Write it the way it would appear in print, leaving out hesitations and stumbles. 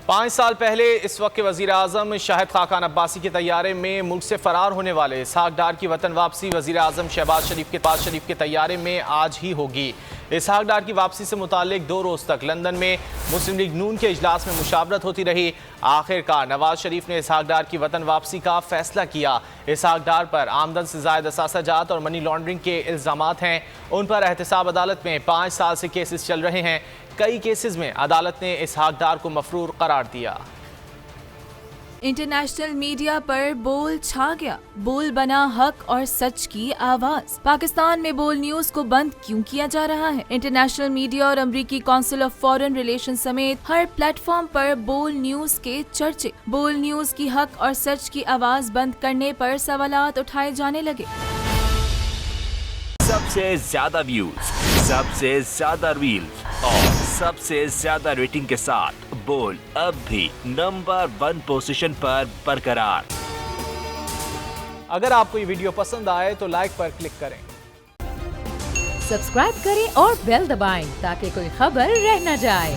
5 साल पहले इस वक्त के वज़ीर आज़म शाहिद खाकान अब्बासी के तैयारे में मुल्क से फ़रार होने वाले इसहाक डार की वतन वापसी वज़ीर आज़म शहबाज शरीफ के तैयारे में आज ही होगी। इसहाक डार की वापसी से मुतालिक 2 रोज़ तक लंदन में मुस्लिम लीग नून के इजलास में मुशावरत होती रही। आखिरकार नवाज शरीफ ने इसहाक डार की वतन वापसी का फैसला किया। इसहाक डार पर आमदन से ज़ायद असासा जात और मनी लॉन्ड्रिंग के इल्ज़ामात हैं। उन पर एहतसाब अदालत में 5 साल से केसेस चल रहे हैं। कई केसेस में अदालत ने इसहाक डार को मफरूर करार दिया। इंटरनेशनल मीडिया पर बोल छा गया। बोल बना हक और सच की आवाज। पाकिस्तान में बोल न्यूज को बंद क्यों किया जा रहा है? इंटरनेशनल मीडिया और अमेरिकी काउंसिल ऑफ फॉरेन रिलेशन समेत हर प्लेटफॉर्म पर बोल न्यूज के चर्चे। बोल न्यूज की हक और सच की आवाज बंद करने पर सवालात उठाए जाने लगे। सबसे ज्यादा व्यूज, सबसे ज्यादा रील्स और सबसे ज्यादा रेटिंग के साथ बोल अब भी नंबर 1 पोजीशन पर बरकरार। अगर आपको ये वीडियो पसंद आए तो लाइक पर क्लिक करें, सब्सक्राइब करें और बेल दबाएं ताकि कोई खबर रह न जाए।